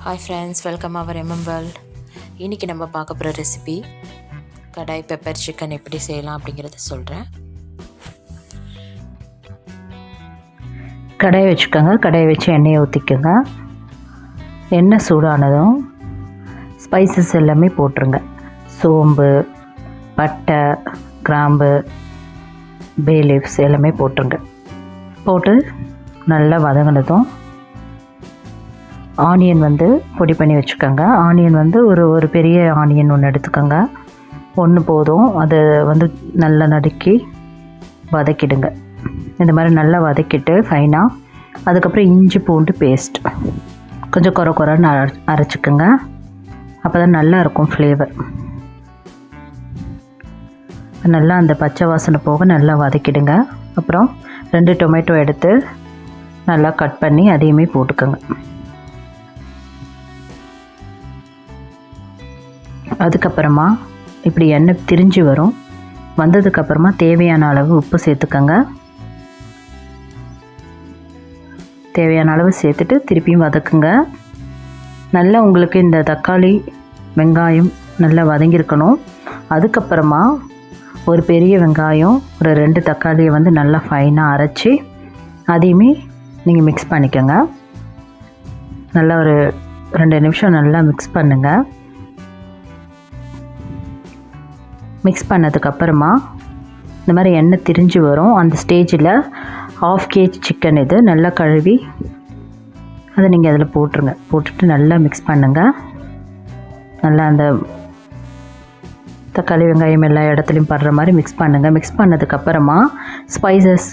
Hi friends, welcome அவர் world. இன்றைக்கி நம்ம பார்க்க போகிற ரெசிபி கடாய் பெப்பர் சிக்கன் எப்படி செய்யலாம் அப்படிங்கிறத சொல்கிறேன். கடாய் வச்சுக்கோங்க. கடாய் வச்சு எண்ணெயை ஊற்றிக்கோங்க. எண்ணெய் சூடானதும் ஸ்பைசஸ் எல்லாமே போட்டுருங்க. சோம்பு, பட்டை, கிராம்பு, பே லீவ்ஸ் எல்லாமே போட்டுருங்க. போட்டு நல்லா வதங்கினதும் ஆனியன் பொடி பண்ணி வச்சுக்கோங்க. ஆனியன் ஒரு பெரிய ஆனியன் ஒன்று எடுத்துக்கோங்க. ஒன்று போதும். அதை நல்லா நறுக்கி வதக்கிடுங்க. இந்த மாதிரி நல்லா வதக்கிட்டு ஃபைனாக அதுக்கப்புறம் இஞ்சி பூண்டு பேஸ்ட் கொஞ்சம் குறைன்னு அரைச்சிக்கோங்க. அப்போ தான் நல்லாயிருக்கும் ஃப்ளேவர். நல்லா அந்த பச்சை வாசனை போக நல்லா வதக்கிடுங்க. அப்புறம் 2 டொமேட்டோ எடுத்து நல்லா கட் பண்ணி அதையுமே போட்டுக்கோங்க. அதுக்கப்புறமா இப்படி எண்ணெய் திரிஞ்சு வந்ததுக்கப்புறமா தேவையான அளவு உப்பு சேர்த்துக்கோங்க. தேவையான அளவு சேர்த்துட்டு திருப்பியும் வதக்குங்க. நல்லா உங்களுக்கு இந்த தக்காளி வெங்காயம் நல்லா வதங்கியிருக்கணும். அதுக்கப்புறமா ஒரு பெரிய வெங்காயம், ஒரு 2 தக்காளியை நல்லா ஃபைனாக அரைச்சி அதையுமே நீங்கள் மிக்ஸ் பண்ணிக்கோங்க. நல்லா ஒரு 2 நிமிஷம் நல்லா மிக்ஸ் பண்ணுங்கள். மிக்ஸ் பண்ணதுக்கப்புறமா இந்த மாதிரி எண்ணெய் திரிஞ்சு வரும். அந்த ஸ்டேஜில் 1/2 kg சிக்கன் இது நல்லா கழுவி அதை நீங்கள் அதில் போட்டுருங்க. போட்டுட்டு நல்லா மிக்ஸ் பண்ணுங்கள். நல்லா அந்த தக்காளி வெங்காயம் எல்லா இடத்துலையும் படுற மாதிரி மிக்ஸ் பண்ணுங்கள். மிக்ஸ் பண்ணதுக்கப்புறமா ஸ்பைசஸ்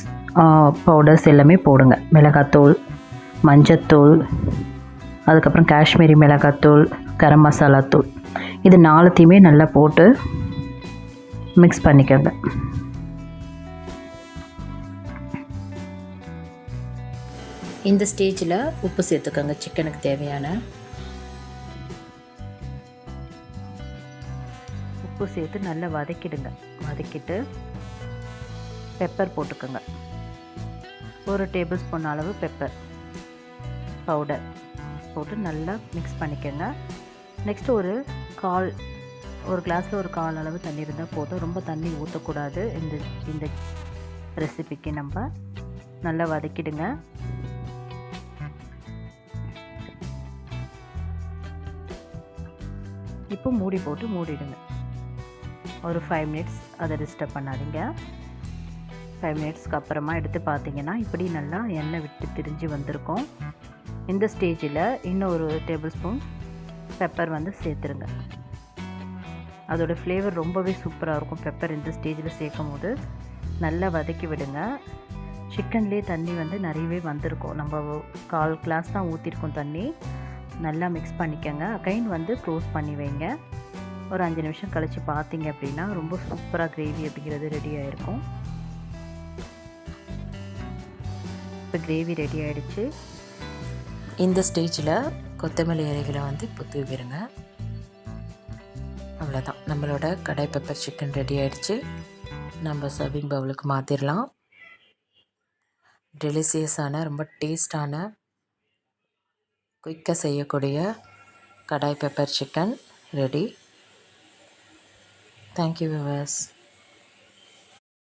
பவுடர்ஸ் எல்லாமே போடுங்க. மிளகாத்தூள், மஞ்சத்தூள், அதுக்கப்புறம் காஷ்மீரி மிளகாத்தூள், கரம் மசாலா தூள், இது 4த்தையுமே நல்லா போட்டு மிக்ஸ் பண்ணிக்கோங்க. இந்த ஸ்டேஜில் உப்பு சேர்த்துக்கோங்க. சிக்கனுக்கு தேவையான உப்பு சேர்த்து நல்லா வதக்கிடுங்க. வதக்கிட்டு பெப்பர் போட்டுக்கோங்க. 1 டேபிள் ஸ்பூன் அளவு பெப்பர் பவுடர் போட்டு நல்லா மிக்ஸ் பண்ணிக்கோங்க. நெக்ஸ்ட்டு ஒரு கிளாஸில் ஒரு 1/4 அளவு தண்ணி இருந்தால் போதும். ரொம்ப தண்ணி ஊற்றக்கூடாது. இந்த ரெசிபிக்கு நம்ம நல்லா வதக்கிடுங்க. இப்போ மூடி போட்டு மூடிடுங்க. ஒரு 5 மினிட்ஸ் அதை டிஸ்டர்ப் பண்ணாதீங்க. 5 மினிட்ஸ்க்கு அப்புறமா எடுத்து பார்த்தீங்கன்னா இப்படி நல்லா எண்ணெய் விட்டு திரிஞ்சு வந்திருக்கும். இந்த ஸ்டேஜில் இன்னும் ஒரு டேபிள் ஸ்பூன் பெப்பர் சேர்த்துருங்க. அதோடய ஃப்ளேவர் ரொம்பவே சூப்பராக இருக்கும். பெப்பர் இந்த ஸ்டேஜில் சேர்க்கும் போது நல்லா வதக்கி விடுங்க. சிக்கன்லேயே தண்ணி நிறையவே வந்திருக்கும். நம்ம 1/4 கிளாஸ் தான் ஊற்றிருக்கோம் தண்ணி. நல்லா மிக்ஸ் பண்ணிக்கோங்க. அகைன் க்ளோஸ் பண்ணி வைங்க. ஒரு 5 நிமிஷம் கழித்து பார்த்தீங்க அப்படின்னா ரொம்ப சூப்பராக கிரேவி அப்படிங்கிறது ரெடி ஆகிருக்கும். இப்போ கிரேவி ரெடி ஆகிடுச்சு. இந்த ஸ்டேஜில் கொத்தமல்லி இலைகளை இப்போ தூவிடுங்க. அவ்வளோதான், நம்மளோட கடாய் பெப்பர் சிக்கன் ரெடி ஆகிடுச்சு. நம்ம சர்விங் பவுலுக்கு மாற்றிடலாம். டெலிசியஸான, ரொம்ப டேஸ்டான, குயிக்காக செய்யக்கூடிய kadai pepper chicken ready. Thank you viewers.